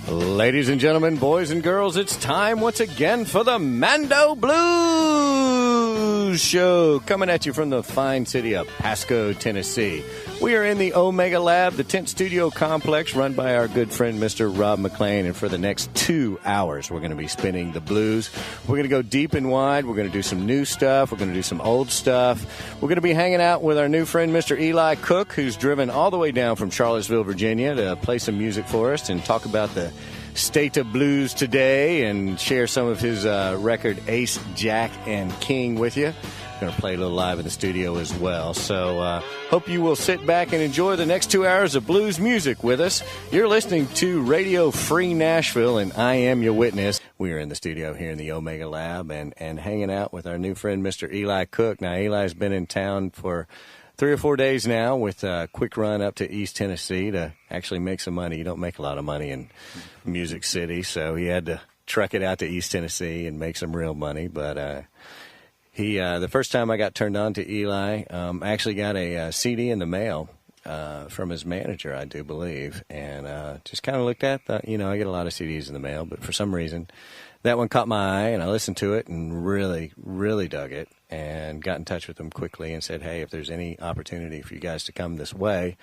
Ladies and gentlemen, boys and girls, it's time once again for the Mando Blues Show, coming at you from the fine city of Pasco, Tennessee. We are in the Omega Lab, the tent studio complex run by our good friend, Mr. Rob McLean. And for the next 2 hours, we're going to be spinning the blues. We're going to go deep and wide. We're going to do some new stuff. We're going to do some old stuff. We're going to be hanging out with our new friend, Mr. Eli Cook, who's driven all the way down from Charlottesville, Virginia, to play some music for us and talk about the state of blues today and share some of his record Ace, Jack, and King with you. Going to play a little live in the studio as well. So hope you will sit back and enjoy the next 2 hours of blues music with us. You're listening to Radio Free Nashville, and I am your witness. We are in the studio here in the Omega Lab and hanging out with our new friend, Mr. Eli Cook. Now, Eli's been in town for 3 or 4 days now with a quick run up to East Tennessee to actually make some money. You don't make a lot of money in Music City, so he had to truck it out to East Tennessee and make some real money. But the first time I got turned on to Eli, I actually got a CD in the mail from his manager, I do believe, and just kind of looked at that. You know, I get a lot of CDs in the mail, but for some reason, that one caught my eye, and I listened to it and really, really dug it, and got in touch with him quickly and said, hey, if there's any opportunity for you guys to come this way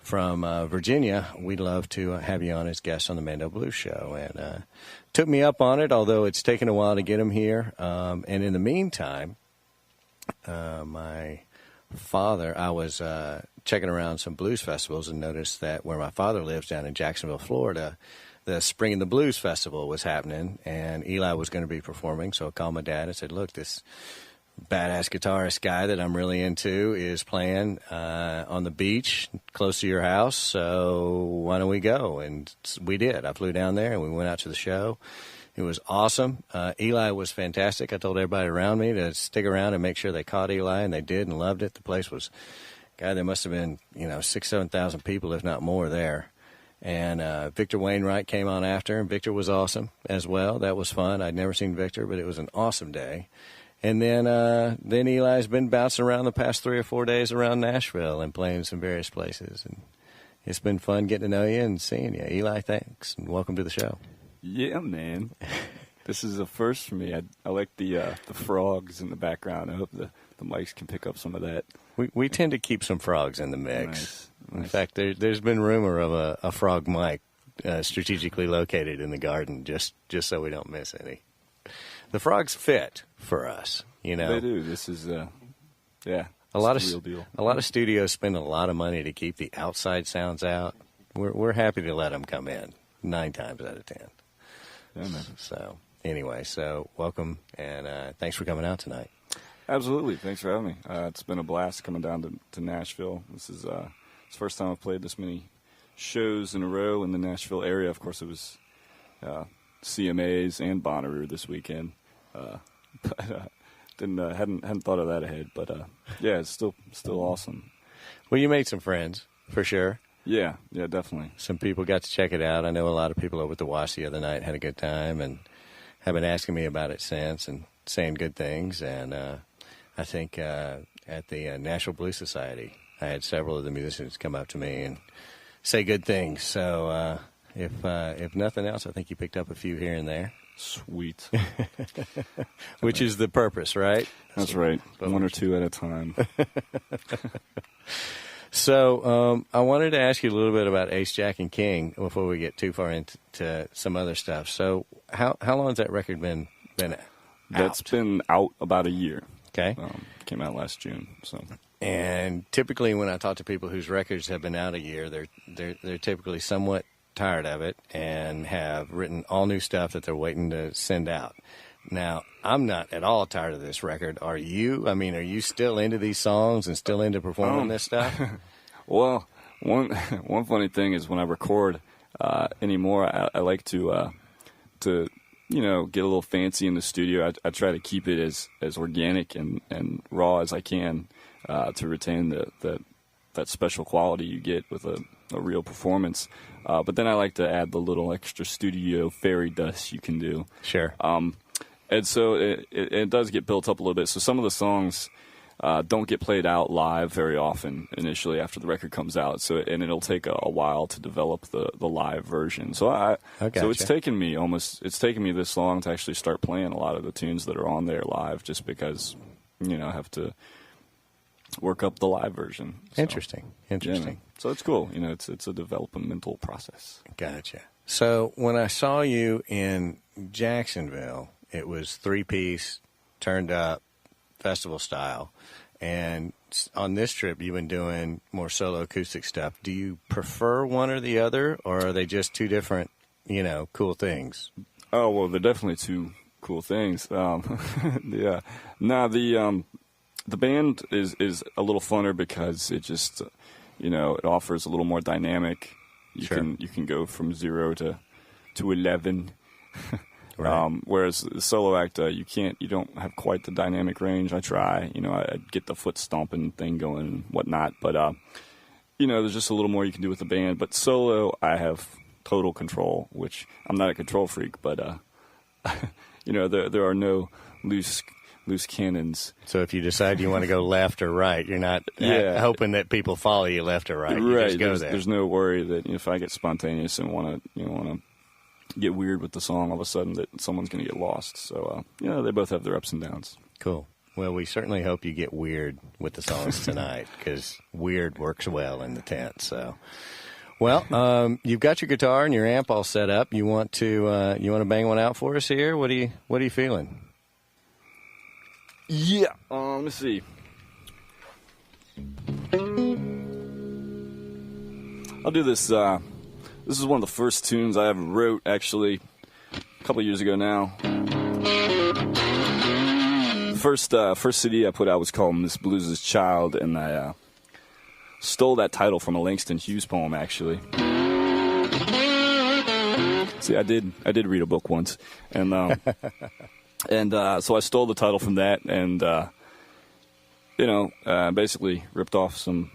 from Virginia, we'd love to have you on as guest on the Mando Blues Show. And took me up on it, although it's taken a while to get him here. And in the meantime, my father, I was checking around some blues festivals and noticed that where my father lives down in Jacksonville, Florida, the Spring in the Blues Festival was happening, and Eli was going to be performing. So I called my dad and said, look, this badass guitarist guy that I'm really into is playing on the beach close to your house, so why don't we go? And we did. I flew down there, and we went out to the show. It was awesome. Eli was fantastic. I told everybody around me to stick around and make sure they caught Eli, and they did and loved it. The place was, God, there must have been, 6,000, 7,000 people, if not more, there. And Victor Wainwright came on after, and Victor was awesome as well. That was fun. I'd never seen Victor, but it was an awesome day. And then Eli's been bouncing around the past 3 or 4 days around Nashville and playing some various places. And it's been fun getting to know you and seeing you. Eli, thanks, and welcome to the show. Yeah, man. This is a first for me. I like the frogs in the background. I hope the mics can pick up some of that. We tend to keep some frogs in the mix. Nice. In fact, there's been rumor of a frog mic strategically located in the garden just so we don't miss any. The frogs fit for us, They do. This is, a lot of real deal. A lot of studios spend a lot of money to keep the outside sounds out. We're happy to let them come in 9 times out of 10. Yeah, man. So anyway, welcome and thanks for coming out tonight. Absolutely. Thanks for having me. It's been a blast coming down to Nashville. This is the first time I've played this many shows in a row in the Nashville area. Of course, it was CMAs and Bonnaroo this weekend. But hadn't thought of that ahead. But yeah, it's still awesome. Well, you made some friends for sure. Yeah, definitely. Some people got to check it out. I know a lot of people over at the Wash the other night had a good time and have been asking me about it since and saying good things. And I think at the Nashville Blues Society, I had several of the musicians come up to me and say good things. So if nothing else, I think you picked up a few here and there. Sweet. Which is the purpose, right? That's right. 1 or 2 at a time. So I wanted to ask you a little bit about Ace, Jack, and King before we get too far into some other stuff. So how long has that record been out? That's been out about a year. Okay. Came out last June. So. And typically when I talk to people whose records have been out a year, they're typically somewhat tired of it and have written all new stuff that they're waiting to send out. Now, I'm not at all tired of this record. Are you? I mean, are you still into these songs and still into performing this stuff? Well, one funny thing is when I record anymore, I like to get a little fancy in the studio. I try to keep it as organic and raw as I can to retain that special quality you get with a real performance. But then I like to add the little extra studio fairy dust you can do. Sure. And so it does get built up a little bit. So some of the songs don't get played out live very often initially after the record comes out. And it'll take a while to develop the live version. So so it's taken me this long to actually start playing a lot of the tunes that are on there live, just because, I have to work up the live version. So, Interesting. Yeah. So it's cool. It's a developmental process. Gotcha. So when I saw you in Jacksonville, it was 3-piece, turned up, festival style. And on this trip, you've been doing more solo acoustic stuff. Do you prefer one or the other, or are they just two different, cool things? Oh, well, they're definitely two cool things. Yeah. Nah, the band is a little funner because it just, it offers a little more dynamic. You can go from 0 to 11. Right. Whereas the solo act, you don't have quite the dynamic range. I try, I get the foot stomping thing going and whatnot, but there's just a little more you can do with the band. But solo, I have total control, which I'm not a control freak, but there are no loose cannons. So if you decide you want to go left or right, you're not hoping that people follow you left or right. You just go there. There's no worry that if I get spontaneous and want to get weird with the song, all of a sudden that someone's going to get lost. So, they both have their ups and downs. Cool. Well, we certainly hope you get weird with the songs tonight, because weird works well in the tent. So, well, you've got your guitar and your amp all set up. You want to bang one out for us here? What are you feeling? Yeah. Let me see. I'll do this. This is one of the first tunes I ever wrote, actually, a couple of years ago now. The first CD I put out was called Miss Blues' Child, and I stole that title from a Langston Hughes poem, actually. See, I did read a book once, and so I stole the title from that, and basically ripped off some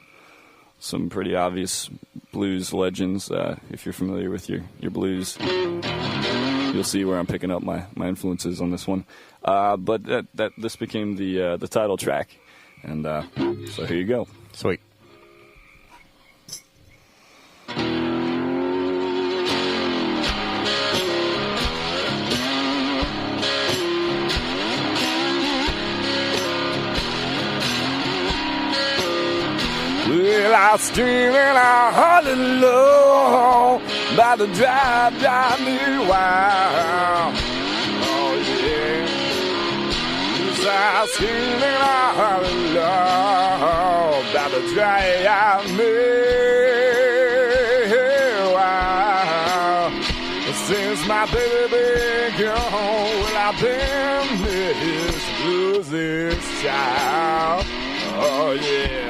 pretty obvious blues legends. If you're familiar with your blues, you'll see where I'm picking up my influences on this one. But this became the title track, and so here you go. Sweet. Well, I stream and I hallelujah by the drive me wild. Oh yeah, yes, I stream and I hallelujah by the drive me wild. Since my baby been gone, well, I've been this blues child. Oh yeah.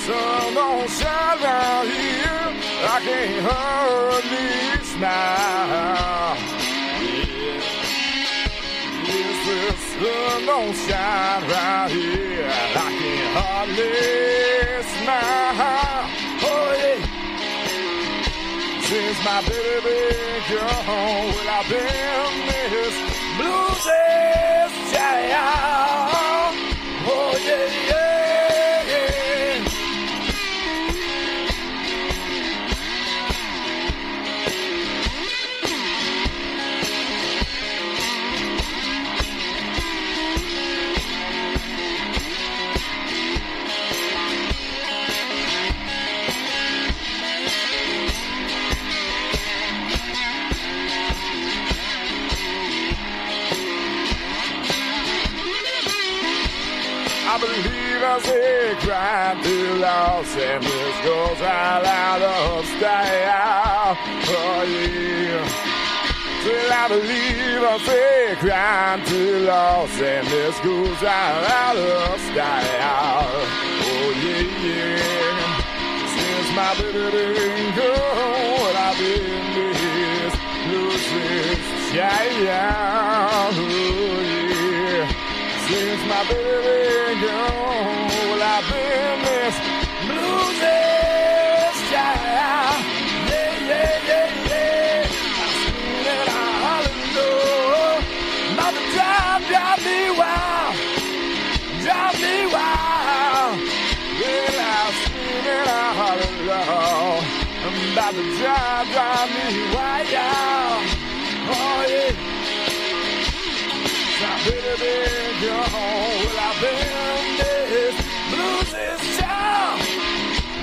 Sun don't shine down here, I can't hardly smile. Yeah. Yes, the sun don't shine around here, I can't hardly smile. Oh yeah. Since my baby been gone, well, I've been this blues child. Oh yeah, yeah. I believe I say crime to Los Angeles goes out of style. Oh yeah. Well, I believe I say crime to Los Angeles goes out of style. Oh yeah, yeah. Since my baby been gone, I've been this blues child. Oh yeah. Since my baby gone, well, I've been this blues child. Yeah, yeah, yeah, yeah. I'm screaming, I holler, not the drive me wild. drive me wild, yeah. Oh, yeah. Now, baby, gone. Well, I've been this blues is town.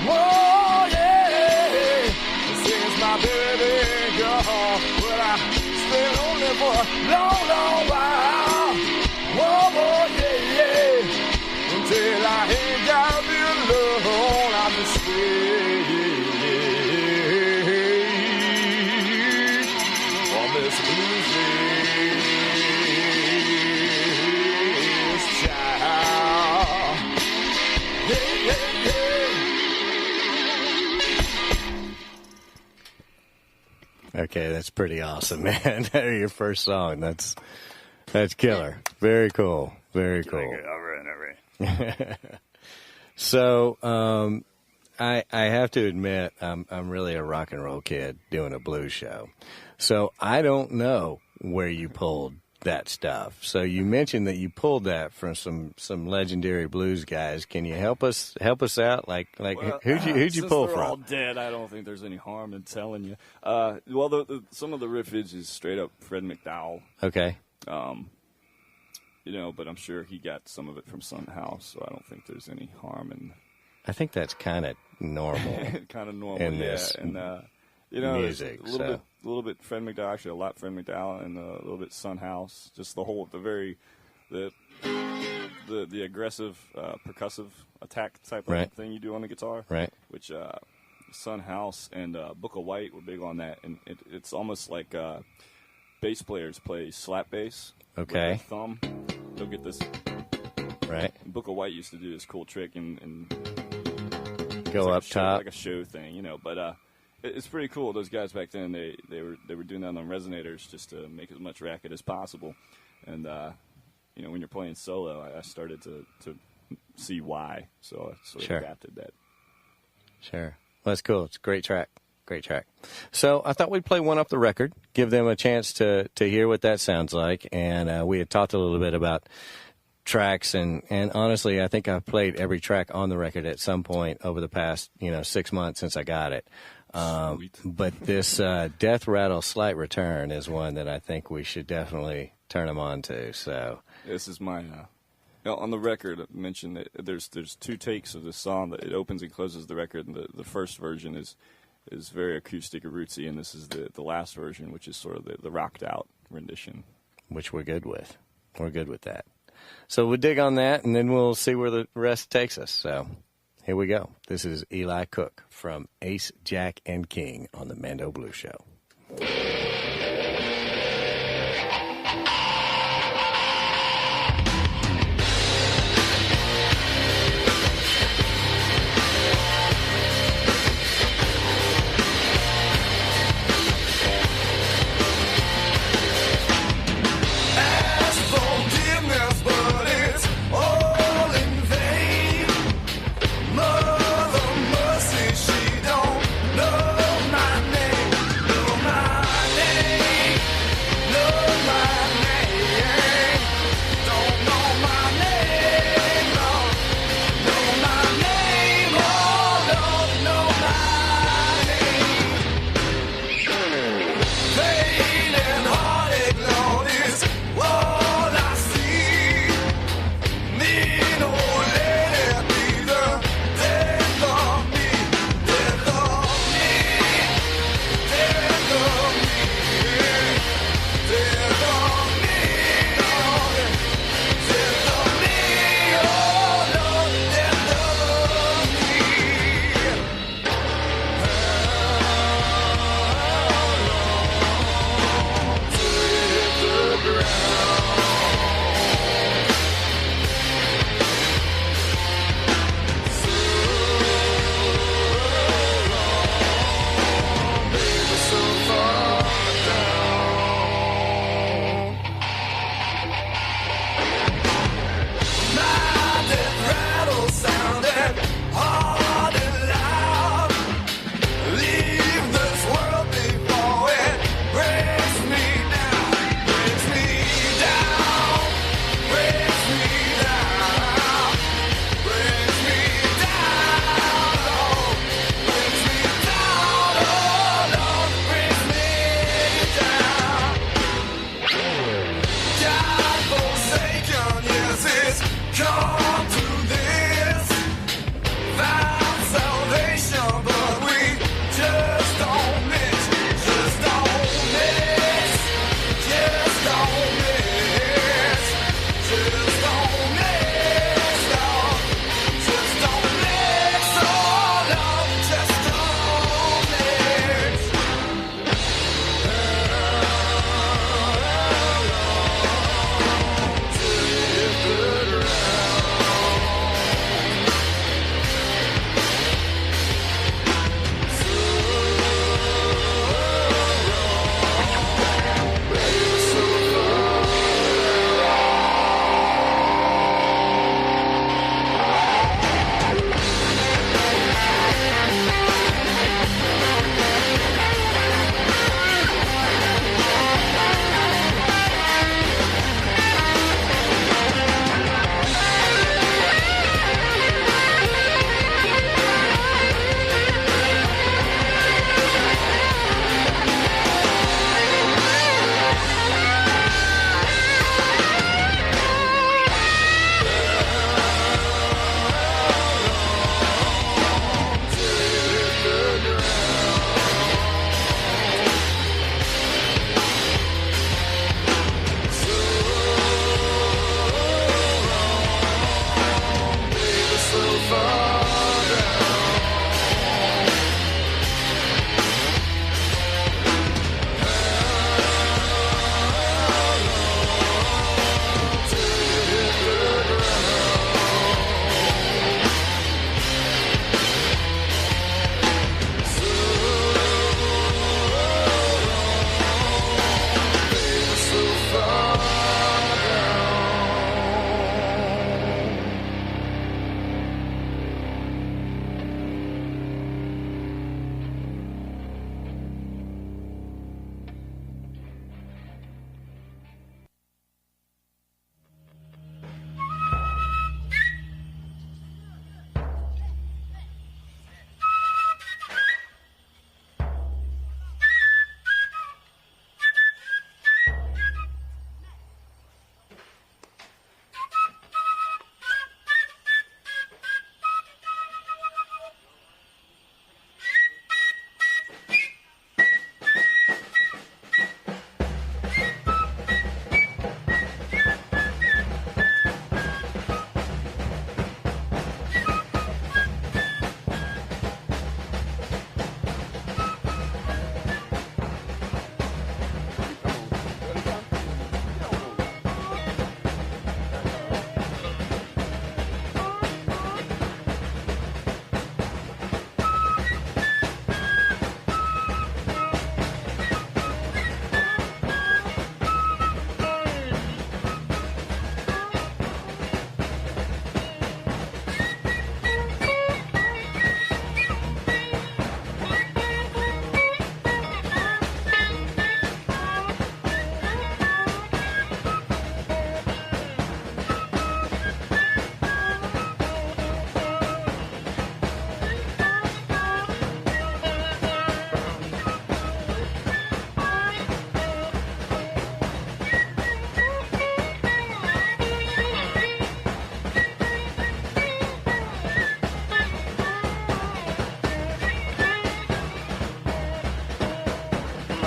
Oh, yeah. Since my baby gone, well, I've been lonely for a long, long while. Oh, yeah, yeah. Until I ain't got to be alone, I'm just waiting on this blues child. Hey, hey, hey. Okay, that's pretty awesome, man. Your first song. That's killer. Very cool. Very cool. All right. So, I have to admit, I'm really a rock and roll kid doing a blues show. So I don't know where you pulled that stuff. So you mentioned that you pulled that from some legendary blues guys. Can you help us out? Like Well, who'd you pull they're all from? dead. I don't think there's any harm in telling you. Well, some of the riffage is straight up Fred McDowell. Okay. But I'm sure he got some of it from Sun House, so I don't think there's any harm in. I think that's kind of normal. Kind of normal, in yeah. this And music, a little bit Fred McDowell, actually a lot Fred McDowell, and a little bit Sun House. Just the aggressive percussive attack type Right. of thing you do on the guitar, Right. Which Sun House and Book of White were big on that, and it's almost like bass players play slap bass. Okay. With their thumb, they'll get this. Right. Book of White used to do this cool trick and Go like up a show, top. like a show thing, But it's pretty cool. Those guys back then, they were doing that on resonators just to make as much racket as possible. And when you're playing solo, I started to see why. So I sort of Sure. adapted that. Sure. Well, that's cool. It's a great track. Great track. So I thought we'd play one off the record, give them a chance to hear what that sounds like. And we had talked a little bit about tracks, and honestly, I think I've played every track on the record at some point over the past 6 months since I got it. Sweet. But this Death Rattle Slight Return is one that I think we should definitely turn them on to. So This is my on the record. I mentioned that there's two takes of this song. That it opens and closes the record, and the first version is very acoustic and rootsy, and this is the last version, which is sort of the rocked out rendition. which we're good with. We're good with that. So we'll dig on that, and then we'll see where the rest takes us. So here we go. This is Eli Cook from Ace, Jack, and King on the Mando Blues Show. Mother mercy, she don't know my name.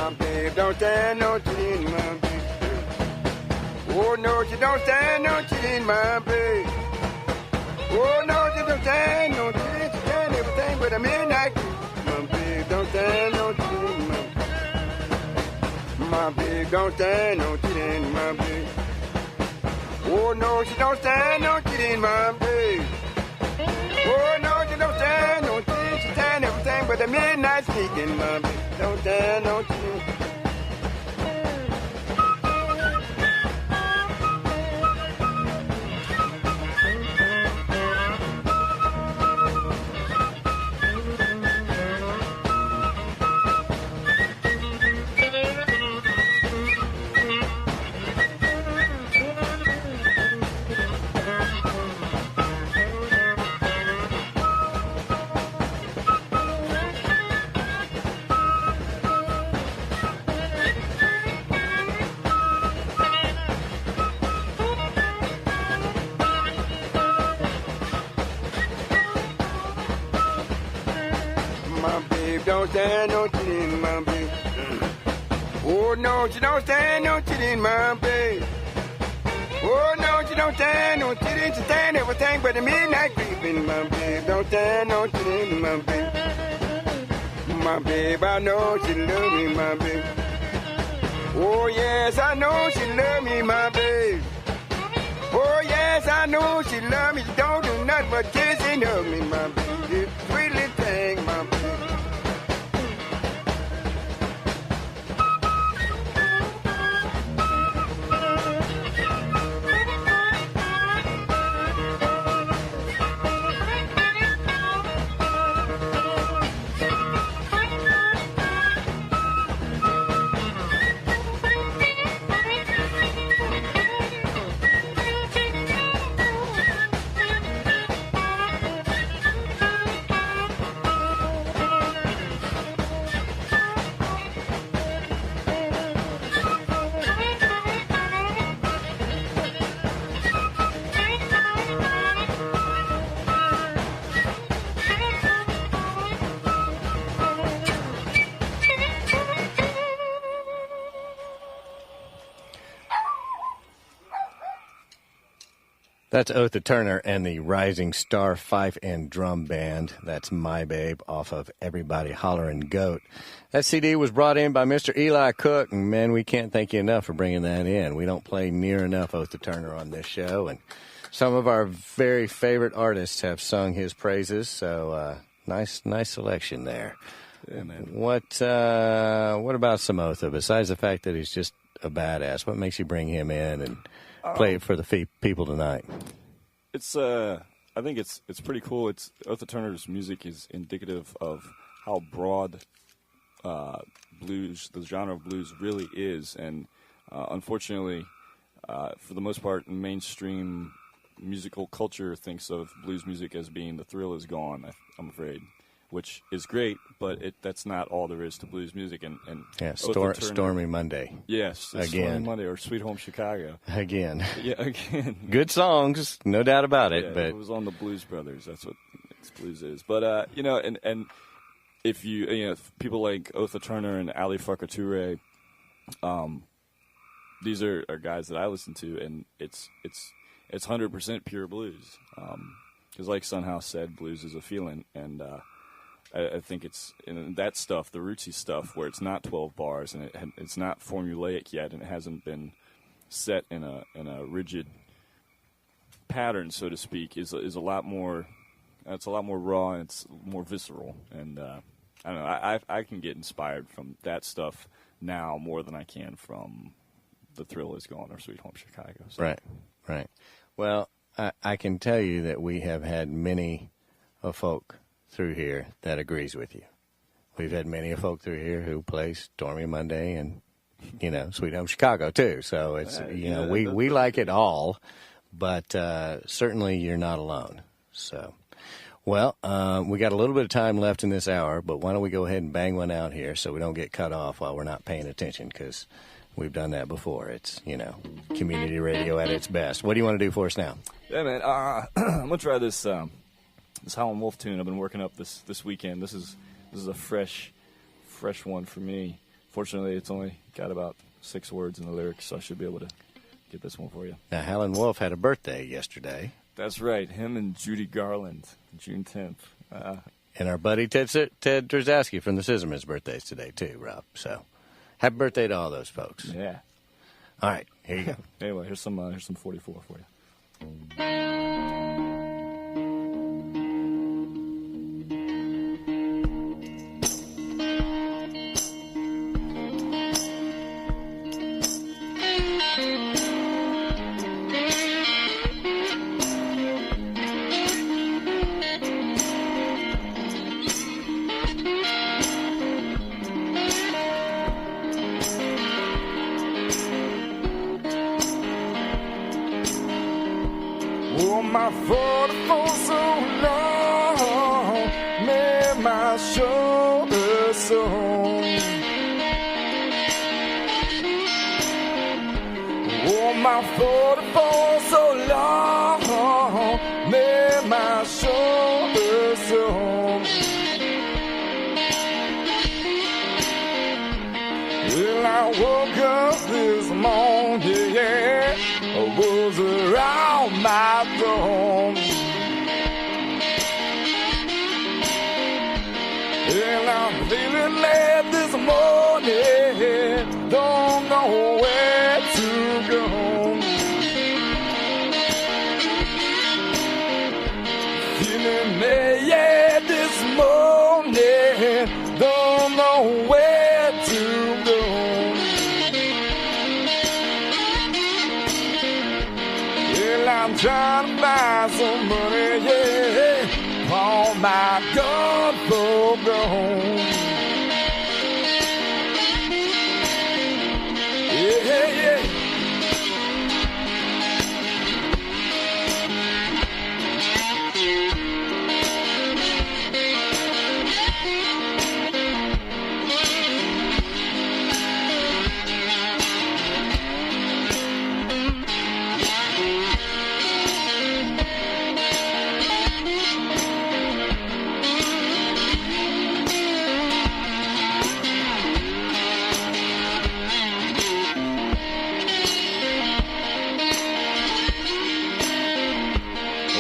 My babe don't stand no cheating, my babe. Oh, no, she don't stand no cheating, my babe. Oh, no, she don't stand no cheating. She stand everything but a midnight. My babe don't stand no cheating, my babe. My babe don't stand no cheating, my babe. Oh, no, she don't stand no cheating, my babe. Oh, no, she don't stand no cheating. She stand everything but a midnight sneaking, my babe. Don't stand no cheating. Don't stand no cheating, my babe. Oh, no, she don't stand no cheating, my babe. Oh, no, she don't stand no cheating. She stand everything but the midnight creeping, my babe. Don't stand no cheating, my babe. My babe, I know she love me, my babe. Oh, yes, I know she love me, my babe. Oh, yes, I know she love me. She don't do nothing but kiss and hug me, my babe. This sweet little thing, my babe. That's Otha Turner and the Rising Star Fife and Drum Band. That's My Babe off of Everybody Hollerin' Goat. That CD was brought in by Mr. Eli Cook, and, man, we can't thank you enough for bringing that in. We don't play near enough Otha Turner on this show, and some of our very favorite artists have sung his praises, so nice selection there. Yeah, man. What about some Otha, besides the fact that he's just a badass? What makes you bring him in and play it for the people tonight? It's I think it's pretty cool. It's Otha Turner's music is indicative of how broad blues, the genre of blues, really is, and unfortunately, for the most part, mainstream musical culture thinks of blues music as being the thrill is gone. I'm afraid, which is great, but that's not all there is to blues music. And yeah, Turner, Stormy Monday. Yes, again. Stormy Monday or Sweet Home Chicago. Again. Yeah, again. Good songs, no doubt about it. Yeah, but it was on the Blues Brothers. That's what blues is. But and if people like Otha Turner and Ali Farka Touré, these are guys that I listen to, and it's 100% pure blues. Because like Sunhouse said, blues is a feeling, and I think it's in that stuff, the rootsy stuff, where it's not 12 bars and it's not formulaic yet, and it hasn't been set in a rigid pattern, so to speak, is a lot more. It's a lot more raw and it's more visceral, and I don't know. I can get inspired from that stuff now more than I can from The Thrill Is Gone or Sweet Home Chicago. So. Right. Well, I can tell you that we have had many a folk through here that agrees with you. We've had many a folk through here who play Stormy Monday and, Sweet Home Chicago too. So it's, we like it all, but certainly you're not alone. So, well, we got a little bit of time left in this hour, but why don't we go ahead and bang one out here so we don't get cut off while we're not paying attention, because we've done that before. It's, community radio at its best. What do you want to do for us now? Yeah, man. I'm going to try this Howlin' Wolf tune I've been working up this weekend. This is a fresh one for me. Fortunately, it's only got about 6 words in the lyrics, so I should be able to get this one for you. Now, Helen Wolf had a birthday yesterday. That's right. Him and Judy Garland, June 10th. And our buddy Ted Drzazowski from the Scissorman's birthday's today, too, Rob. So, happy birthday to all those folks. Yeah. All right, here you go. Anyway, here's some 44 for you. Oh, my 44 so long, made my shoulder sore. Oh, my 44 so long, made my shoulder sore. Well, I woke up this morning, yeah, I was around my door. And I'm feeling late this morning, don't know where to go. Feeling late this morning, don't know where to go. Well, I'm trying to buy some money, yeah, for my gun for gone. Yeah, yeah.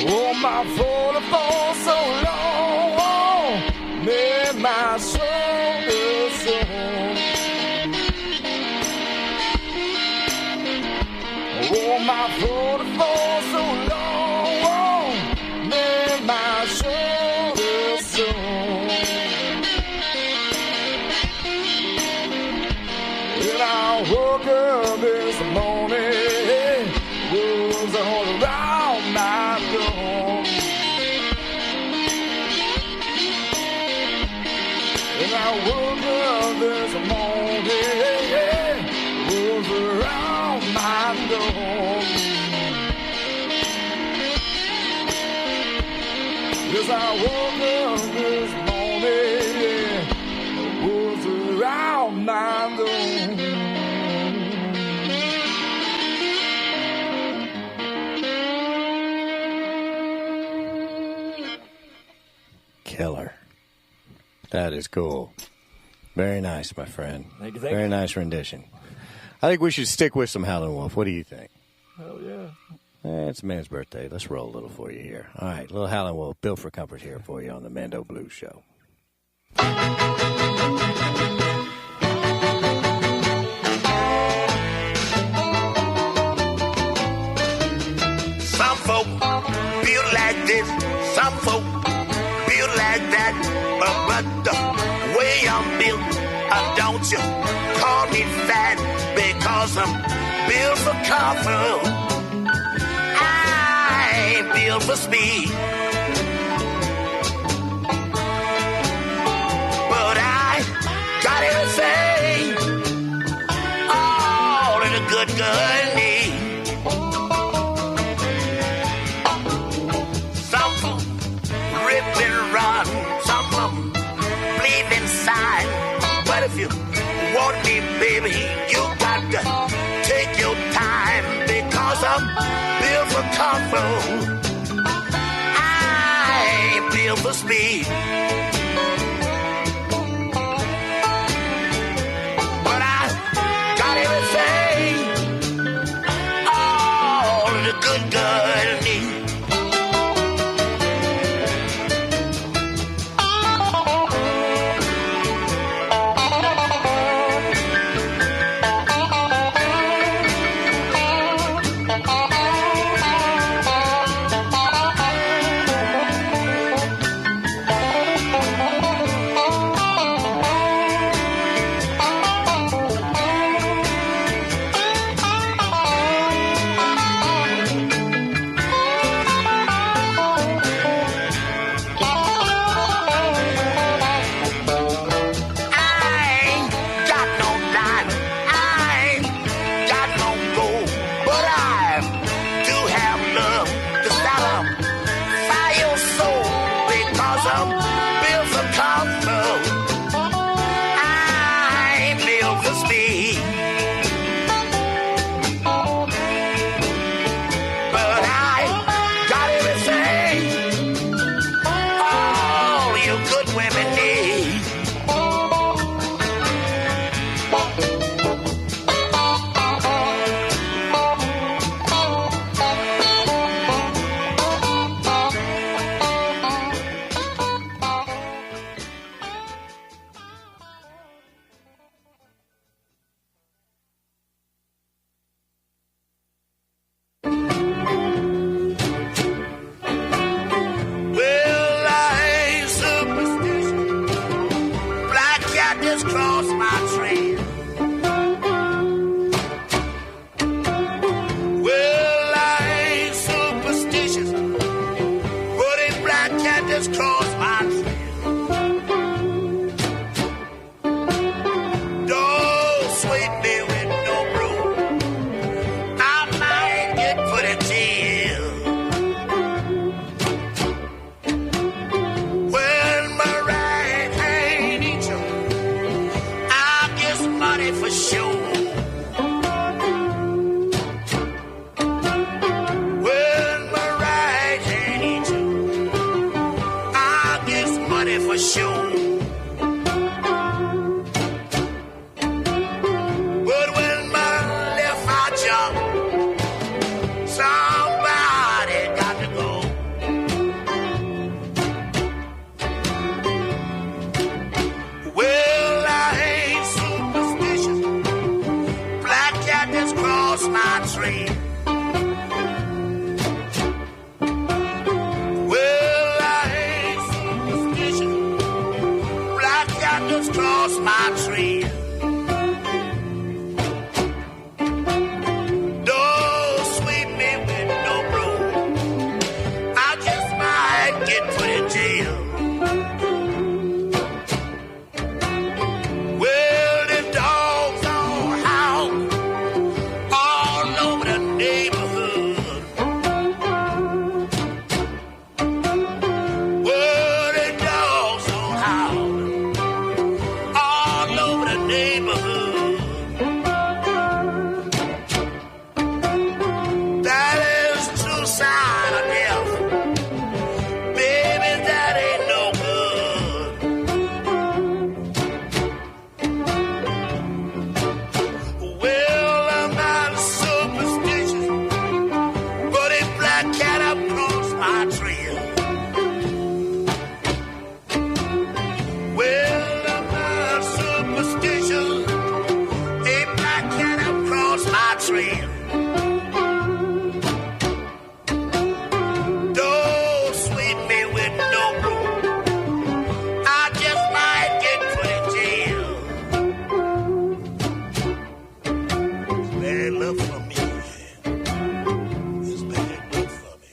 Oh, my 44 so long, made my shoulder sore. Oh, my 44 so long, made my shoulder sore. And I woke up this morning, was all around my door. And I woke up this morning, was around my door. Yes, I woke up this morning, was around my door. Killer. That is cool. Very nice, my friend. Thank you. Very nice rendition. I think we should stick with some Howlin' Wolf. What do you think? Hell yeah. It's a man's birthday. Let's roll a little for you here. All right, little Howlin' Wolf, Built for Comfort here for you on the Mando Blues Show. Some folk build like this, some folk build like that. But the way I'm built, don't you call me fat, because I'm built for comfort. I ain't built for speed. But I got everything all that a good girl needs. Some folk rip and run, some folk bleed inside. But if you want me, baby, you got to take your time, because I'm built for comfort. I ain't built for speed. But for sure. When my right hand hits you, I'll get money for sure. But when my left eye jump, somebody got to go. Well, I ain't superstitious. Black cat just crossed my trail. Well, I ain't superstitious. Black cat just crossed my trail. Don't sweep me with no broom. I just might get put in jail. Well, the dogs all howl all over the neighborhood. Well, the dogs all howl all over the neighborhood. That is true sign of death. Baby, that ain't no good. Well, I'm not superstitious, but a black cat up across my trail. Well, I'm not superstitious, a black cat up across my trail. Don't sweep me with no broom. I just might get put in jail. Bad luck for me. It's bad luck for me.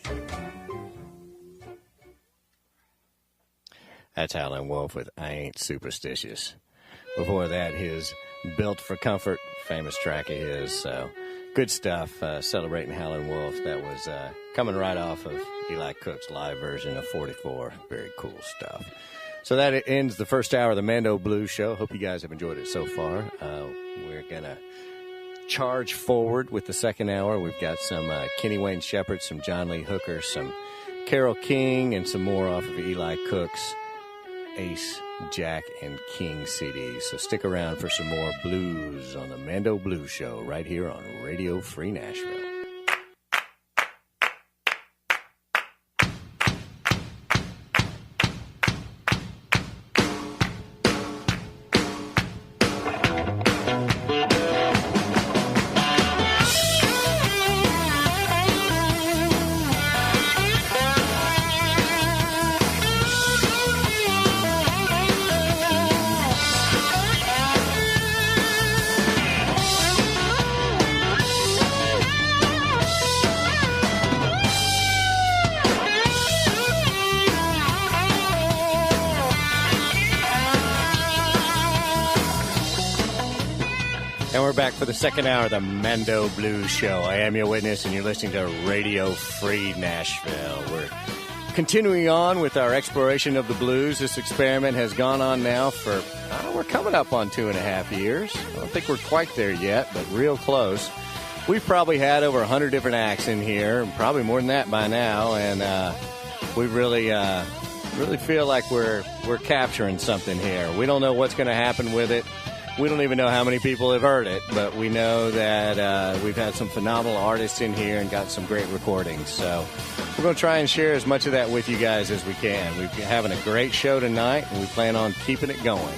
That's Howlin' Wolf with I Ain't Superstitious. Before that, his Built for Comfort, famous track of his. So good stuff. Celebrating Howlin' Wolf. That was coming right off of Eli Cook's live version of 44. Very cool stuff. So that ends the first hour of the Mando Blues Show. Hope you guys have enjoyed it so far. We're going to charge forward with the second hour. We've got some Kenny Wayne Shepherd, some John Lee Hooker, some Carole King, and some more off of Eli Cook's Ace, Jack, and King CDs. So stick around for some more blues on the Mando Blues Show right here on Radio Free Nashville. And we're back for the second hour of the Mando Blues Show. I am your witness, and you're listening to Radio Free Nashville. We're continuing on with our exploration of the blues. This experiment has gone on now for, we're coming up on 2.5 years. I don't think we're quite there yet, but real close. We've probably had over 100 different acts in here, probably more than that by now, and we really feel like we're capturing something here. We don't know what's going to happen with it. We don't even know how many people have heard it, but we know that we've had some phenomenal artists in here and got some great recordings. So we're going to try and share as much of that with you guys as we can. We're having a great show tonight, and we plan on keeping it going.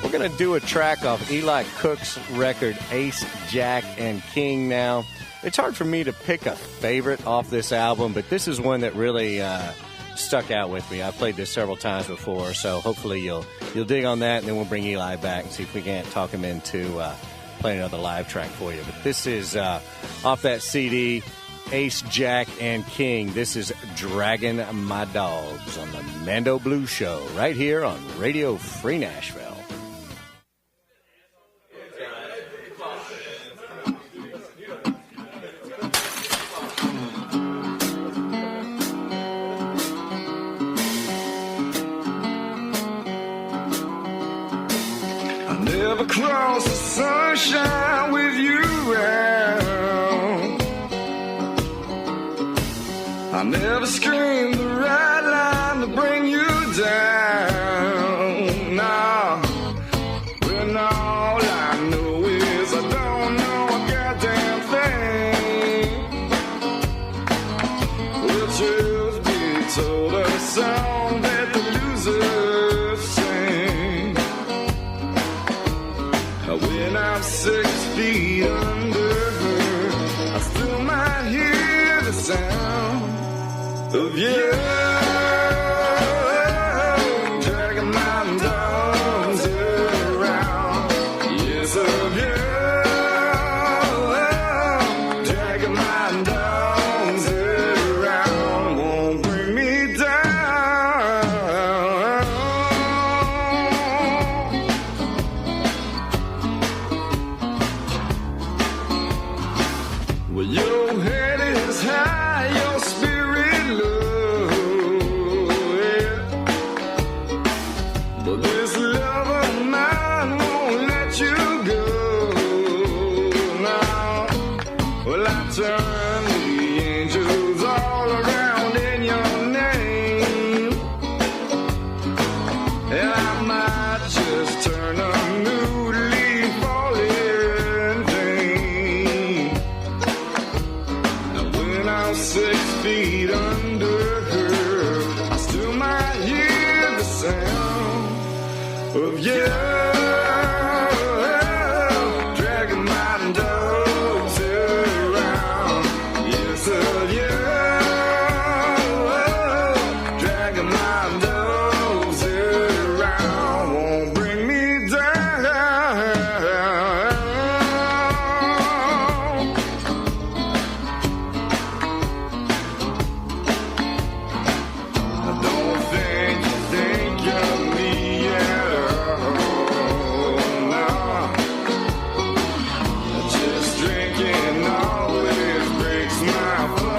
We're going to do a track off Eli Cook's record, Ace, Jack, and King now. It's hard for me to pick a favorite off this album, but this is one that really stuck out with me. I've played this several times before, so hopefully you'll dig on that, and then we'll bring Eli back and see if we can't talk him into playing another live track for you. But this is off that CD, Ace, Jack, and King. This is Dragging My Dogs on the Mando Blues Show right here on Radio Free Nashville. Never cross the sunshine sunshine with you around. I never screamed the right line to bring you down. Nah, when all I know is I don't know a goddamn thing. Will truth be told, a song that the losers sing. When I'm 6 feet under her, I still might hear the sound of you dragging my dogs around. Yes, of you dragging my dogs around. Won't bring me down. Well, your head is high, your spirit low, yeah. But this love of mine won't let you go. Now, well, I turn the angels all around in your name, and I might just turn a new leaf all in vain. When I'm 6 feet under her, I still might hear the sound of you dragging my dogs around. Yes, of you dragging my dogs around. Won't bring me down. I don't think you think of me at all, no. Just drinking always breaks my fall.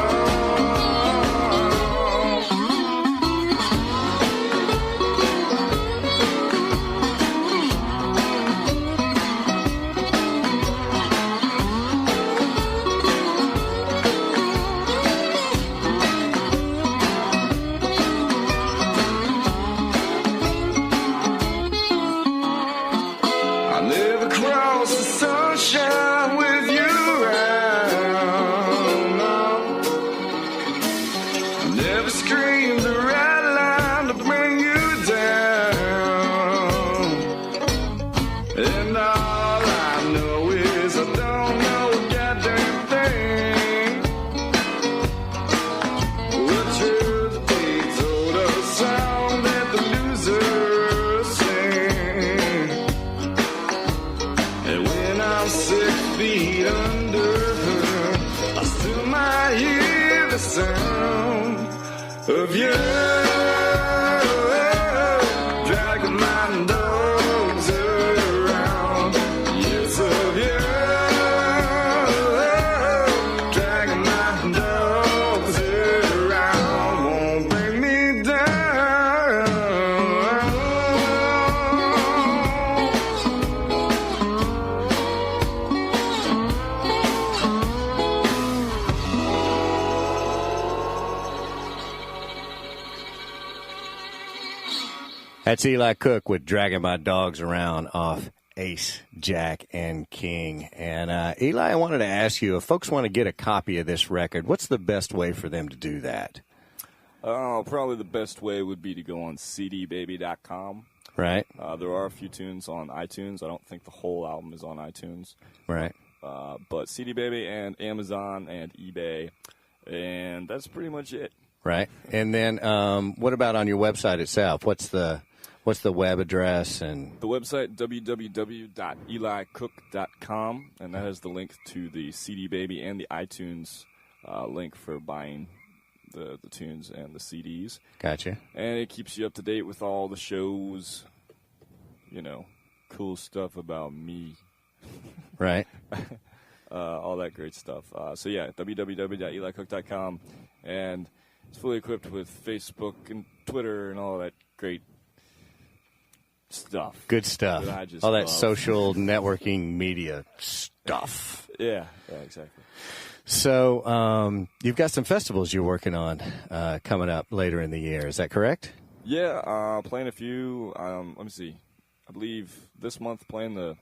I never cross the sunshine with you around, no. I never screamed the right line to bring you down. And all I know is I don't know a goddamn thing. The truth be told, a song that the losers sing. And when I'm 6 feet under her, I still might hear the sound of you dragging my dogs around. Yes, of you dragging my dogs around. Won't bring me down. That's Eli Cook with Dragging My Dogs Around off Ace, Jack, and King. And Eli, I wanted to ask you, if folks want to get a copy of this record, what's the best way for them to do that? Oh, probably the best way would be to go on cdbaby.com. Right, There are a few tunes on iTunes. I don't think the whole album is on iTunes. right. But CD Baby and Amazon and eBay, and that's pretty much it. Right. And then what about on your website itself? What's the web address? And The website, www.elicook.com, and that has the link to the CD Baby and the iTunes link for buying the tunes and the CDs. Gotcha. And it keeps you up to date with all the shows, cool stuff about me. Right. All that great stuff. So yeah, www.elicook.com, and it's fully equipped with Facebook and Twitter and all that great stuff. Good stuff. That I just All that love. social networking media stuff. Yeah, exactly. So you've got some festivals you're working on coming up later in the year. Is that correct? Yeah, playing a few. Let me see. I believe this month playing the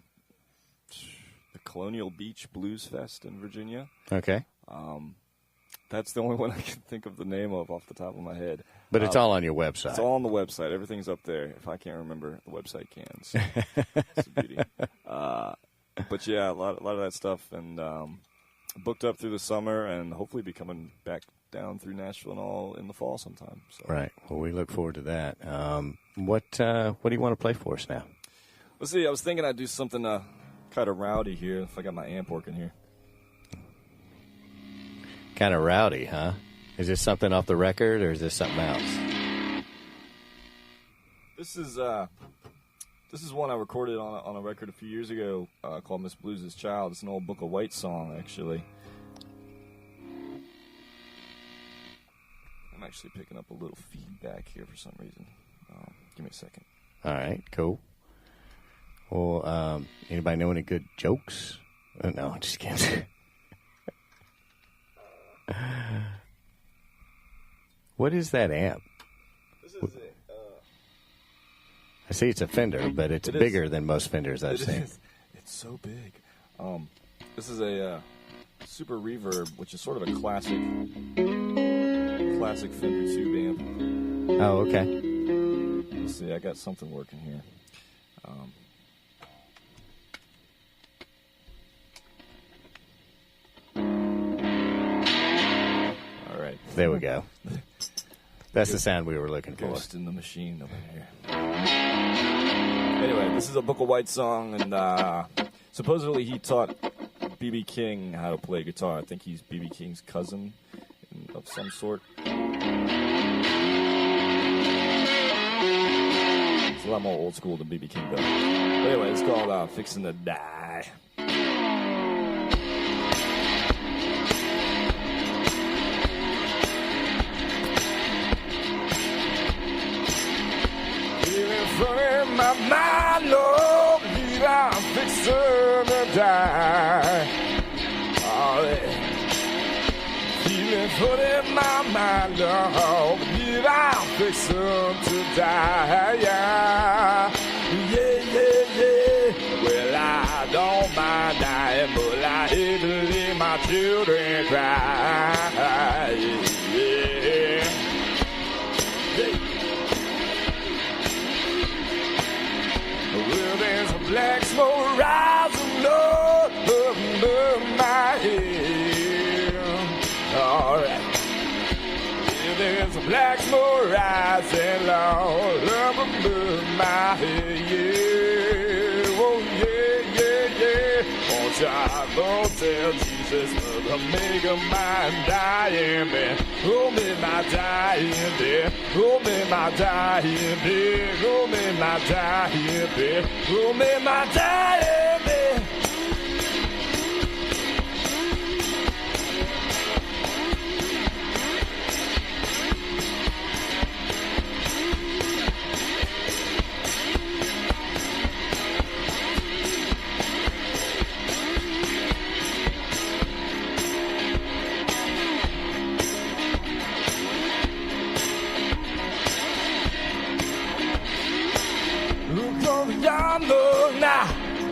Colonial Beach Blues Fest in Virginia. Okay. That's the only one I can think of the name of off the top of my head. But it's all on your website. It's all on the website. Everything's up there. If I can't remember, the website can. So it's a beauty. But yeah, a lot of that stuff, and booked up through the summer, and hopefully be coming back down through Nashville and all in the fall sometime. So. Right. Well, we look forward to that. What do you want to play for us now? Let's see. I was thinking I'd do something kind of rowdy here. If I got my amp working here. Kind of rowdy, huh? Is this something off the record, or is this something else? This is one I recorded on a record a few years ago called Miss Blues' Child. It's an old Book of White song, actually. I'm actually picking up a little feedback here for some reason. Give me a second. All right, cool. Well, anybody know any good jokes? No, I'm just kidding. What is that amp? This is I see it's a Fender, but it's bigger than most Fenders I've seen. It's so big. This is a Super Reverb, which is sort of a classic Fender tube amp. Oh, okay. Let's see, I got something working here. All right. There we go. That's the sound we were looking for. Ghost in the machine over here. Anyway, this is a Book of White song, and supposedly he taught B.B. King how to play guitar. I think he's B.B. King's cousin of some sort. It's a lot more old school than B.B. King, though. But anyway, it's called Fixin' to Die. Funny, my mind, Lord, believe I'm fixing to die. Oh, yeah. Feeling funny in my mind, Lord, believe I'm fixing to die. Yeah, yeah. Well, I don't mind dying, but I hate to leave my children cry. Yeah. Well, there's a black smoke rising up above my head. All right. Yeah, there's a black smoke rising all up above my head. Yeah. Oh, yeah. Won't I tell Jesus, mother, make a mind dying man. Oh, me my dying bed. Oh, me my dying bed. Oh, me my dying bed. Oh, me my dying bed. Look over yonder now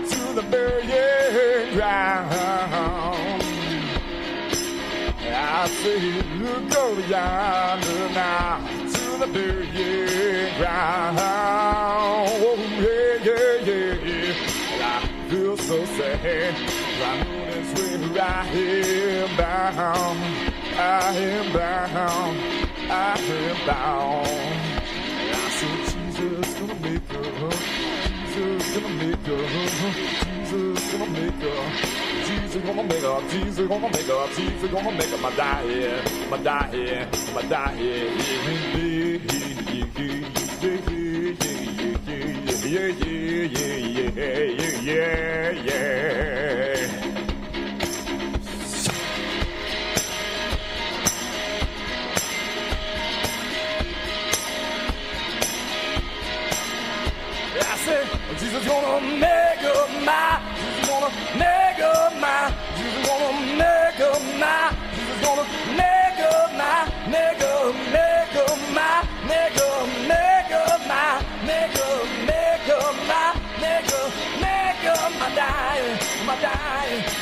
to the burying ground. I say, look over yonder now to the burying ground. Oh, yeah. Well, I feel so sad. I know this way I am bound. I am bound. And I said, Jesus gonna make her. Jesus gonna make her. Jesus gonna make her. Jesus gonna make her. Jesus gonna make her. Jesus gonna make her. My die, my die, my die. Yeah. I said,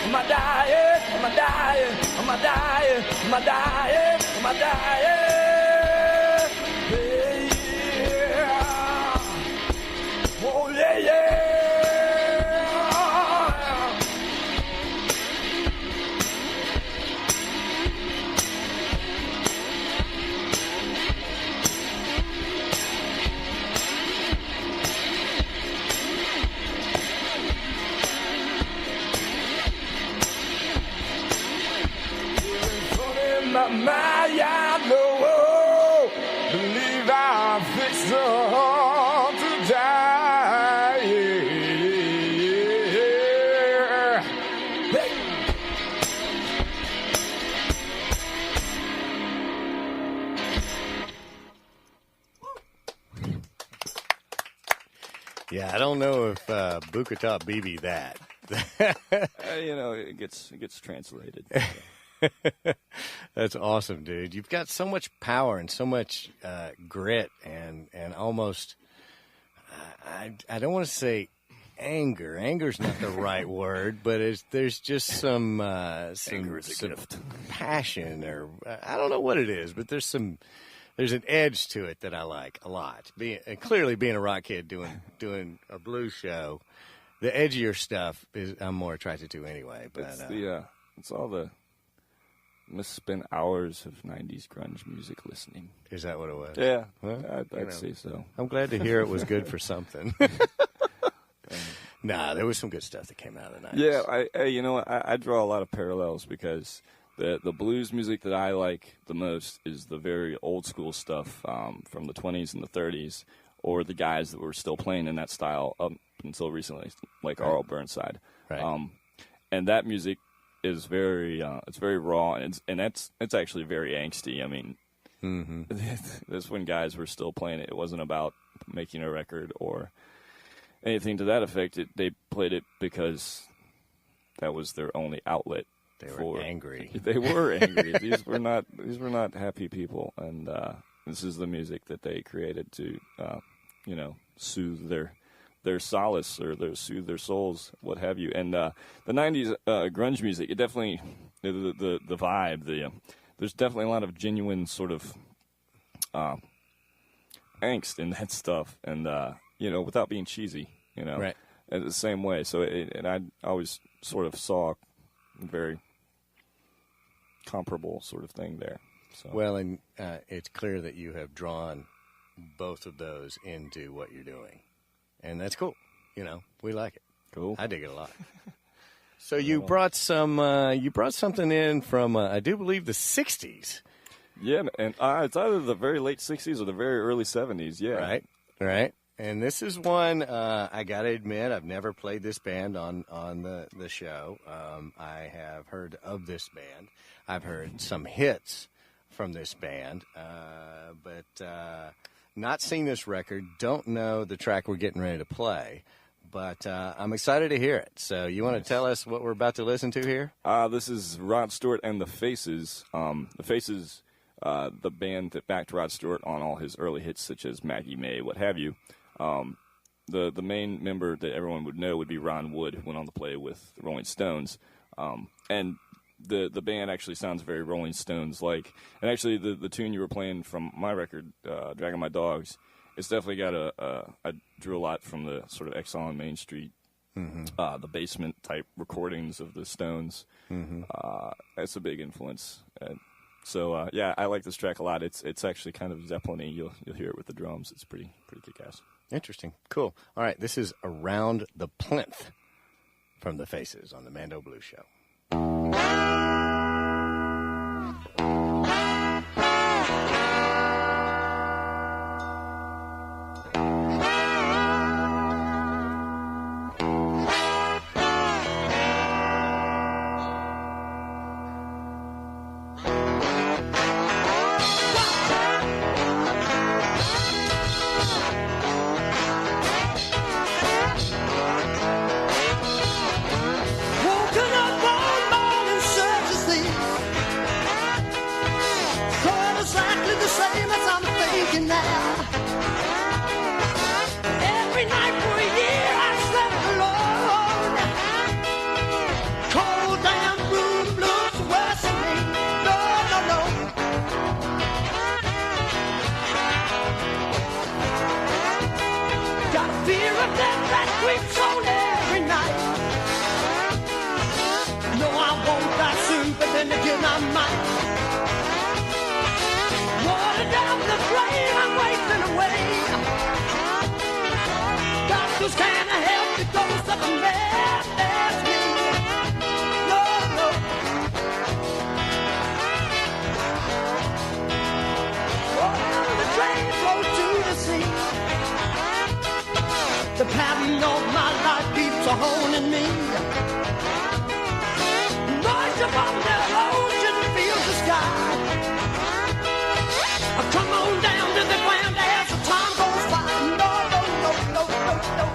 am I dying, am I dying, am I dying, am I dying, am I dying? Yeah. Oh, yeah, yeah. My, I know, believe I'm fixed to die. Hey. Yeah, I don't know if Bukata BB that. It gets translated. That's awesome, dude. You've got so much power and so much grit and almost I don't want to say anger. Anger's not the right word, but there's just some passion, or I don't know what it is, but there's an edge to it that I like a lot. Clearly being a rock kid doing a blues show, the edgier stuff I'm more attracted to anyway. But it's all the misspent hours of 90s grunge music listening. Is that what it was? Yeah, well, I'd say so. I'm glad to hear it was good for something. Nah, there was some good stuff that came out of the 90s. Yeah, I draw a lot of parallels because the blues music that I like the most is the very old school stuff from the 20s and the 30s, or the guys that were still playing in that style up until recently, like Arl Burnside. Right. And that music is very it's very raw, and it's actually very angsty. I mean, that's when guys were still playing it. It wasn't about making a record or anything to that effect. They played it because that was their only outlet. They were angry. They were angry. These were not happy people, and this is the music that they created to soothe their solace or soothe their souls, what have you. And the 90s grunge music, it definitely, the vibe, there's definitely a lot of genuine sort of angst in that stuff, and without being cheesy, right, in the same way. So and I always sort of saw a very comparable sort of thing there. So. Well, and it's clear that you have drawn both of those into what you're doing. And that's cool. We like it. Cool. I dig it a lot. So you brought something in from, I do believe, the 60s. Yeah, and it's either the very late 60s or the very early 70s, yeah. Right. And this is one, I got to admit, I've never played this band on the show. I have heard of this band. I've heard some hits from this band, but not seen this record. Don't know the track we're getting ready to play, but I'm excited to hear it. So you want to tell us what we're about to listen to here? This is Rod Stewart and the Faces. The Faces, the band that backed Rod Stewart on all his early hits, such as Maggie May, what have you. The main member that everyone would know would be Ron Wood, who went on to play with the Rolling Stones. And the band actually sounds very Rolling Stones-like. And actually, the tune you were playing from my record, Dragging My Dogs, it's definitely got I drew a lot from the sort of Exile on Main Street, the basement-type recordings of the Stones. It's a big influence. So I like this track a lot. It's actually kind of Zeppelin-y. You'll hear it with the drums. It's pretty kick-ass. Interesting. Cool. All right, this is Around the Plinth from the Faces on the Mando Blues Show. Woken up my mind. Water down the drain, I'm wasting away. Doctors can't help the ghost of a man that's me. No, no. Water down the drain flows to the sea. The pattern of my life keeps a holding me. Rise above the ocean, feels the sky. Come on down to the ground as the time goes by. No, no, no, no, no, no.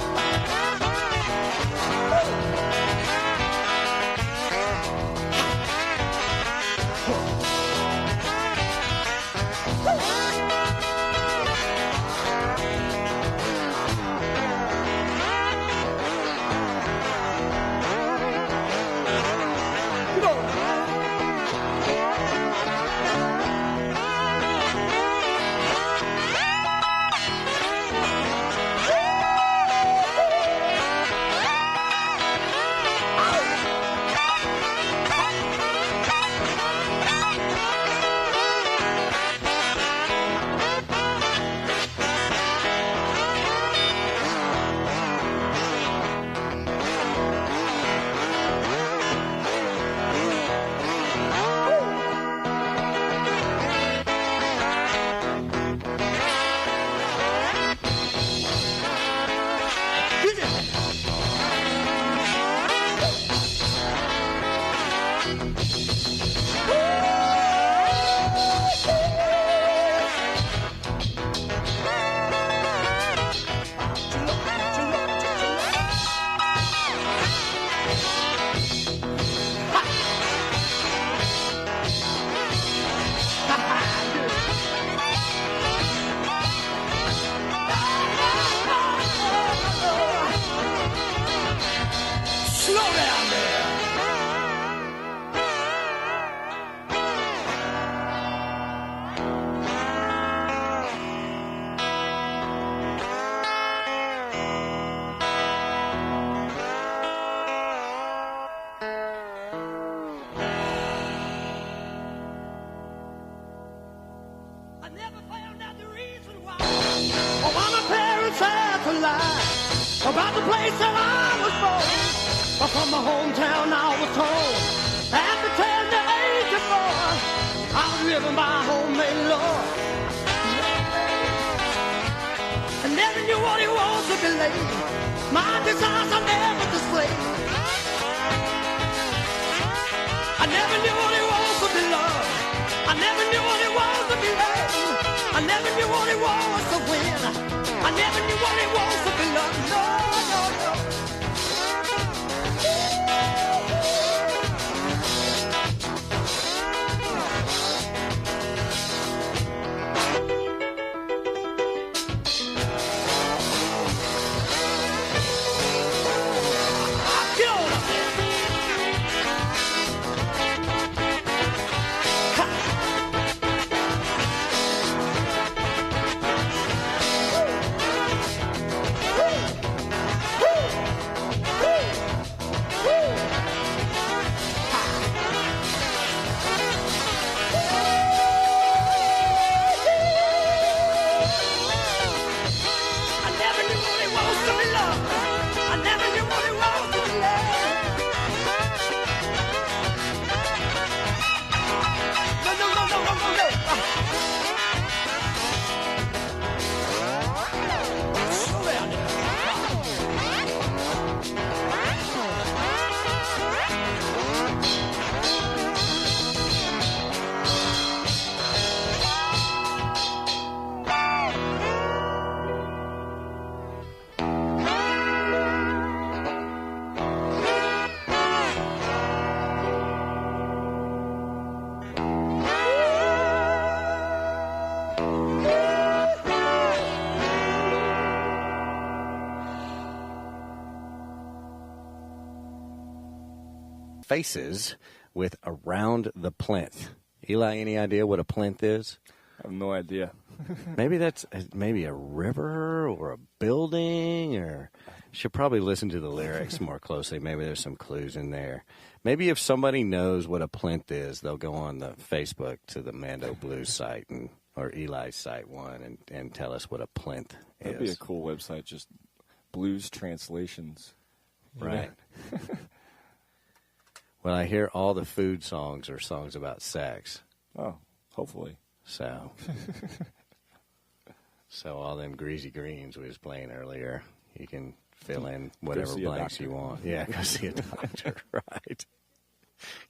About the place that I was born, from my hometown I was told. At the tender age of 4, I was living by homemade law. I never knew what it was to be late. My desires I never displayed. I never knew what it was to be loved. I never knew what it was to be loved. I never knew what it was to win. I never knew what it was to be loved. No, no, no. Faces with Around the Plinth. Eli, any idea what a plinth is? I have no idea. Maybe that's maybe a river or a building or Should probably listen to the lyrics more closely. Maybe there's some clues in there. Maybe if somebody knows what a plinth is, they'll go on the Facebook to the Mando Blues site or Eli's site one and tell us what a plinth is. That'd be a cool website, just blues translations. Right. Well, I hear all the food songs are songs about sex. Oh, hopefully. So all them greasy greens we was playing earlier, you can fill in whatever blanks you want. Yeah, go see a doctor, right.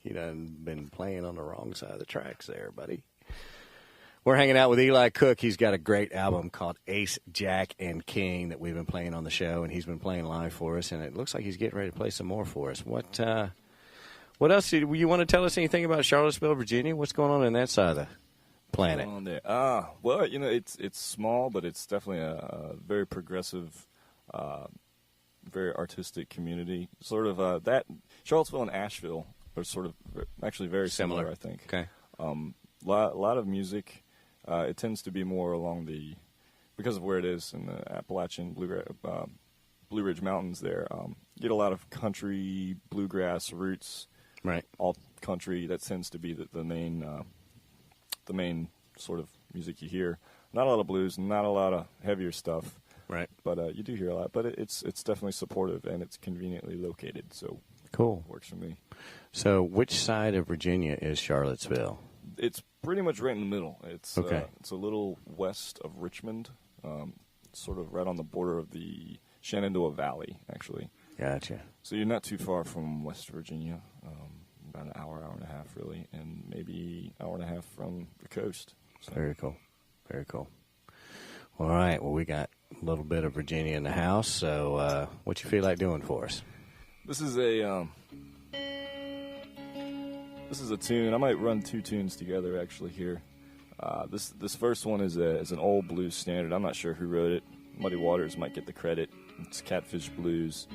You done been playing on the wrong side of the tracks there, buddy. We're hanging out with Eli Cook. He's got a great album called Ace, Jack, and King that we've been playing on the show, and he's been playing live for us, and it looks like he's getting ready to play some more for us. What else? Do you want to tell us anything about Charlottesville, Virginia? What's going on in that side of the planet? On there? Well, it's small, but it's definitely a very progressive, very artistic community. Sort of that Charlottesville and Asheville are sort of actually very similar, I think. Okay. Lot of music. It tends to be more along because of where it is in the Appalachian Blue Ridge Mountains there. You get a lot of country, bluegrass roots. Right. All country. That tends to be the main sort of music you hear. Not a lot of blues, not a lot of heavier stuff. Right. But you do hear a lot. But it's definitely supportive, and it's conveniently located. So cool. Works for me. So which side of Virginia is Charlottesville? It's pretty much right in the middle. It's okay. It's a little west of Richmond, sort of right on the border of the Shenandoah Valley, actually. Gotcha. So you're not too far from West Virginia, about an hour and a half, really, and maybe an hour and a half from the coast. So. Very cool. Very cool. All right. Well, we got a little bit of Virginia in the house, so what you feel like doing for us? This is a tune. I might run two tunes together, actually, here. This first one is an old blues standard. I'm not sure who wrote it. Muddy Waters might get the credit. It's Catfish Blues.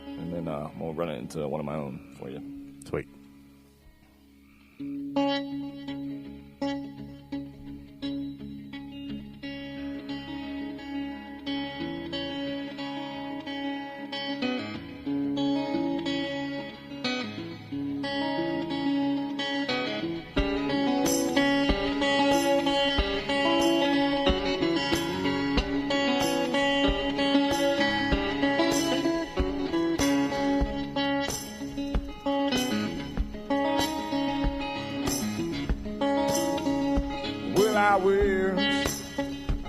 And then we'll run it into one of my own for you. Sweet.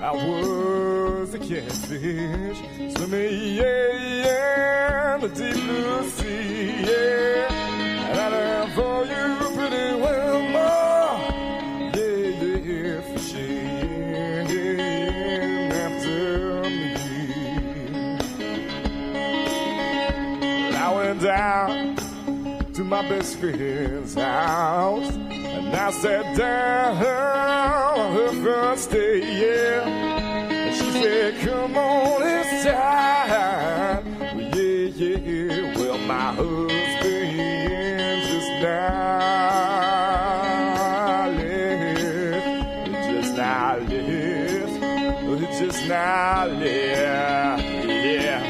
I was a catfish, swimming, yeah, in the deep blue sea, yeah. And I learned for you pretty well, ma, yeah, fishing after me. I went down to my best friend's house, and I sat down on her first day, yeah. And she said, come on, it's time. Well, yeah, well, my husband just now left, yeah.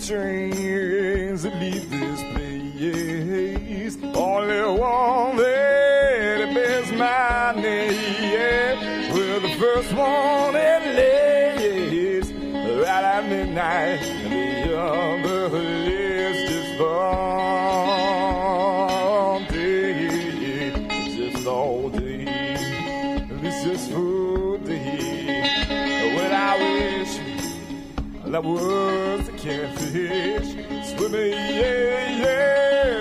Trains that leave this place, only one that bears my name, yeah. Well, the first one that lays right at midnight, and the other lives just all day, just all day, it's just full day. Well, I wish I was a catfish swimming, yeah,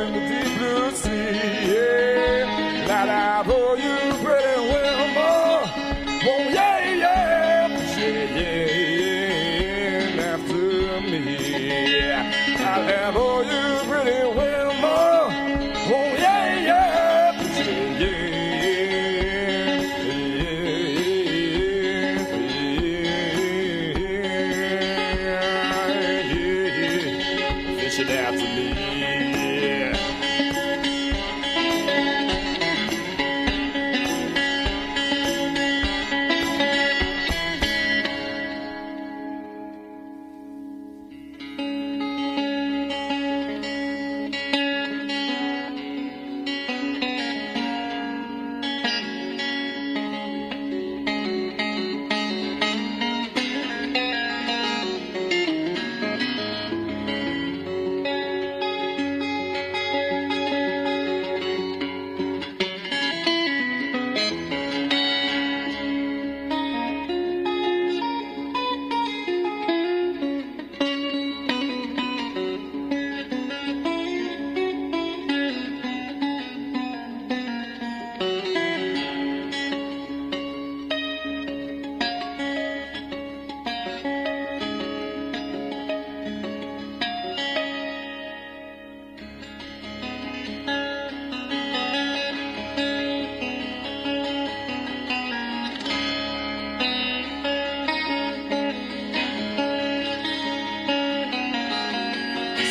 in the deep blue sea, yeah. Light out for you, pretty Wilma. Oh, yeah, yeah, yeah, after me. I'll have all you, pretty Wilma. Oh, yeah, yeah, fish it out to me.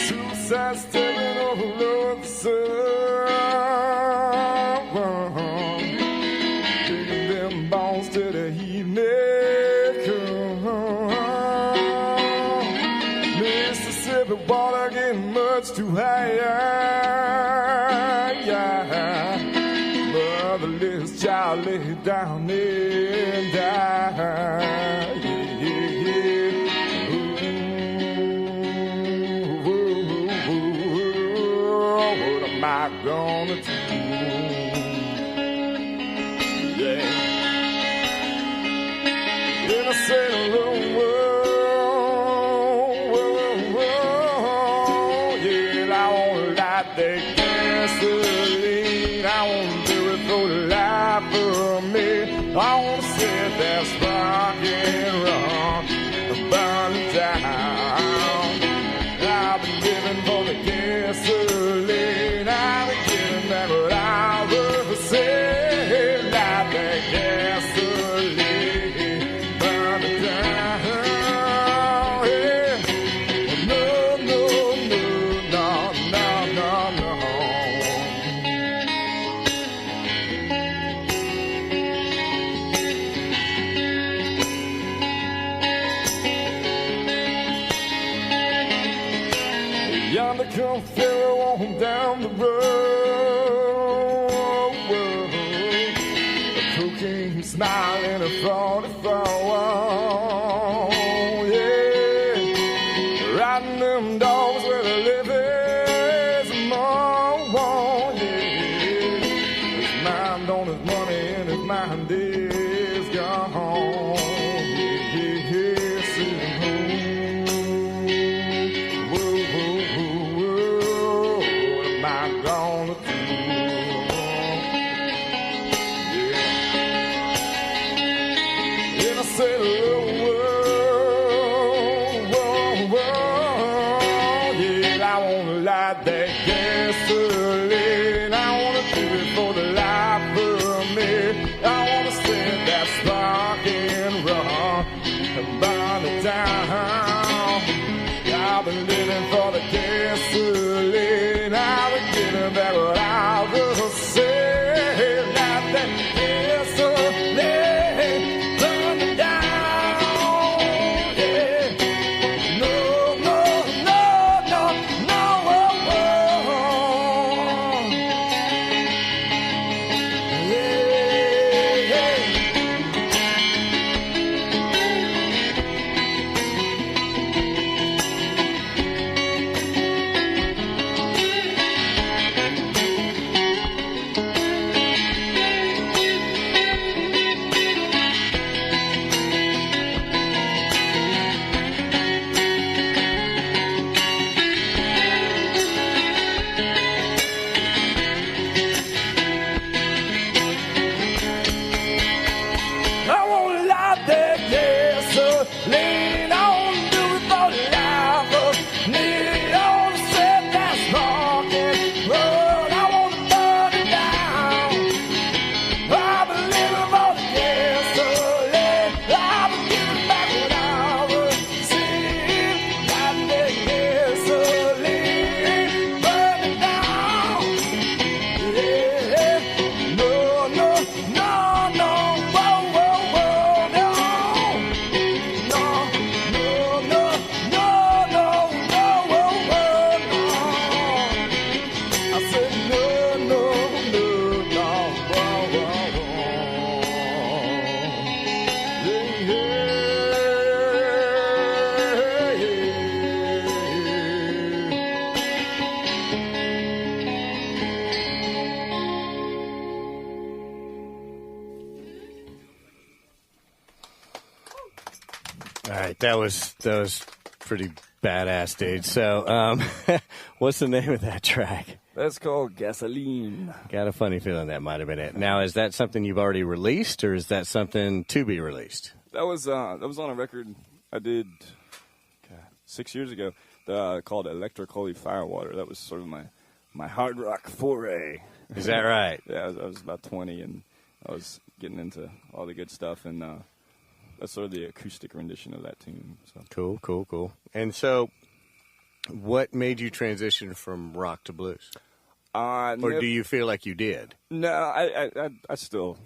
Suicide's taking over the sun, taking them bones to the evening. Mississippi water getting much too high. Motherless child lay down and die. What am I gonna do? Yeah. In a sailor room world, yeah, I wanna light that gasoline. I wanna do it for the life of me. I wanna set that spark and run, burn down. I've been living for the gasoline. I've been giving back what I would say. Light that gasoline, burn it down. Yeah. No, no, no, no, no, no, no. Yonder come Pharaoh on down the road. The cocaine smiling at 44. Yeah, riding them dogs where the living's more. Yeah, his mind on his money and his mind is gone. Yeah, sitting home. Gonna do, yeah. In a sailor world, yeah, I wanna light that gasoline. I wanna do it for the life of me. I wanna set that spark and run and burn it down. I've been living for the gasoline. I've been giving back what I will say. Light that gasoline, burn it down. Yeah. No, no, no, no, no. Yeah, yeah. All right, that was pretty badass, dude. So, what's the name of that track? That's called Gasoline. Got a funny feeling that might have been it. Now, is that something you've already released, or is that something to be released? That was on a record I did 6 years ago called Electric Holy Firewater. That was sort of my hard rock foray. Is that right? Yeah, I was about 20, and I was getting into all the good stuff, and that's sort of the acoustic rendition of that tune. So. Cool. And so, what made you transition from rock to blues? Or do you feel like you did? No, I still,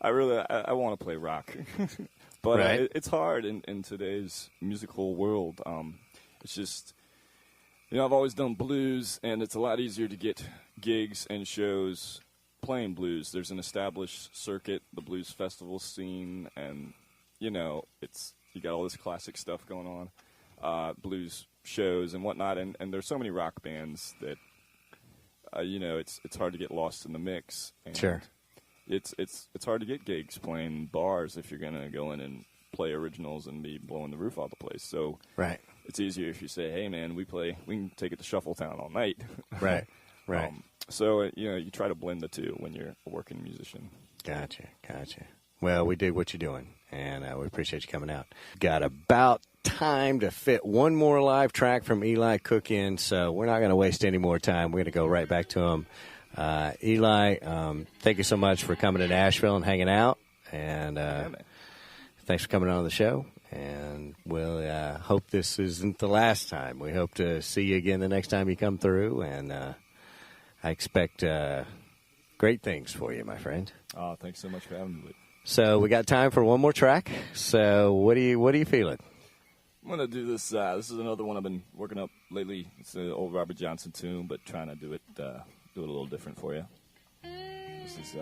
I want to play rock, but right. It's hard in today's musical world. It's just, I've always done blues, and it's a lot easier to get gigs and shows playing blues. There's an established circuit, the blues festival scene, and you got all this classic stuff going on, blues shows and whatnot, and there's so many rock bands that it's hard to get lost in the mix. And sure. It's hard to get gigs playing bars if you're gonna go in and play originals and be blowing the roof off the place. So right. It's easier if you say, "Hey man, we can take it to Shuffletown all night." Right. So you try to blend the two when you're a working musician. Gotcha. Well, we dig what you're doing, and we appreciate you coming out. Got about time to fit one more live track from Eli Cook in, so we're not going to waste any more time. We're going to go right back to him. Eli, thank you so much for coming to Nashville and hanging out, and thanks for coming on the show. And we'll hope this isn't the last time. We hope to see you again the next time you come through, and I expect great things for you, my friend. Oh, thanks so much for having me. So we got time for one more track. So what are you feeling? I'm gonna do this. This is another one I've been working up lately. It's an old Robert Johnson tune, but trying to do it a little different for you. This is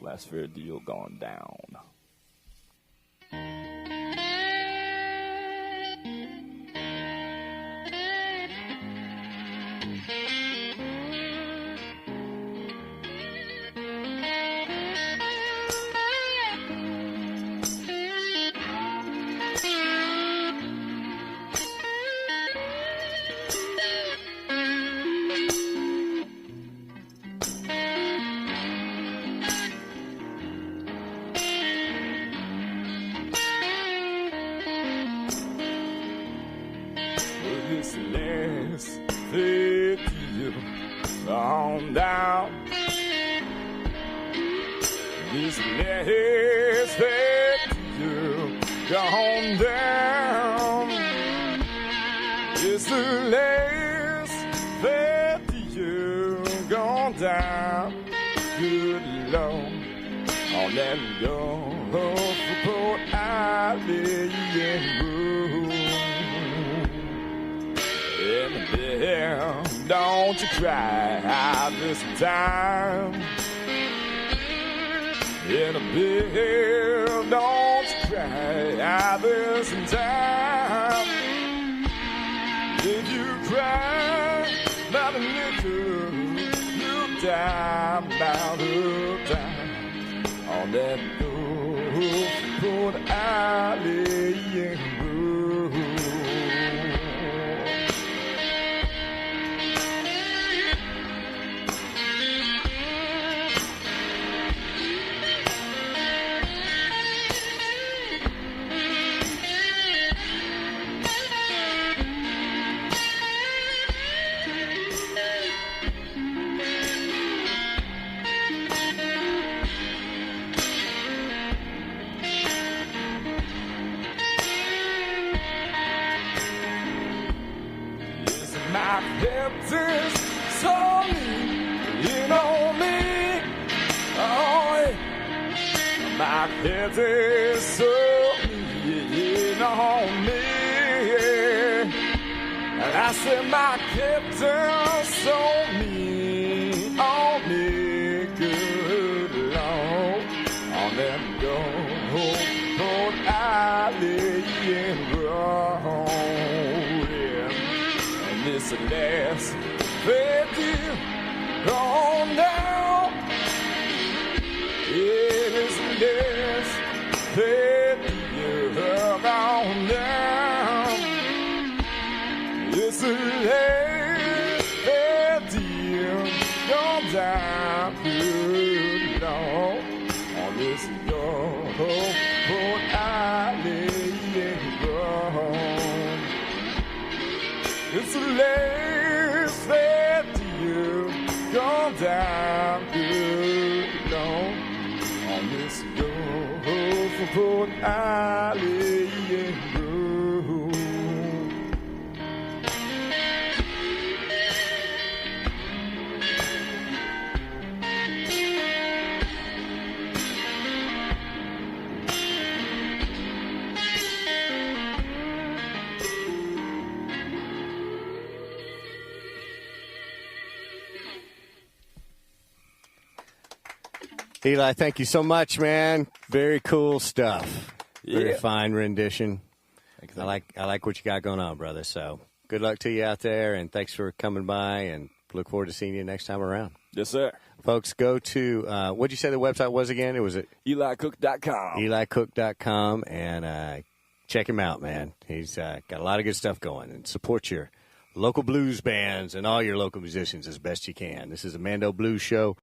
Last Fair Deal Gone Down. This last fair deal gone down. This last fair deal gone down. It's the last fair deal gone down. Good Lord, on that Gulf of Port Island road. Yeah, don't you cry this time. In a bill, don't you cry this time. If you cry about a nickel, you die about a dime. On that Gulf Port Island road. My captain's so lean on me. Oh, yeah. My captain's so lean on me. And I said, my captain's so mean Lord, I lay and groan. And this last fade on down. Yeah, this last fade on down. This last fade on down. Good Lord, on this Lord, I lay and groan. It's the last that you come down good Lord. On this Lord, I lay and groan. Eli, thank you so much, man. Very cool stuff. Very fine rendition. I like what you got going on, brother. So good luck to you out there, and thanks for coming by, and look forward to seeing you next time around. Yes, sir. Folks, go to, what'd you say the website was again? It was at EliCook.com. EliCook.com, and check him out, man. He's got a lot of good stuff going, and support your local blues bands and all your local musicians as best you can. This is a Mando Blues Show.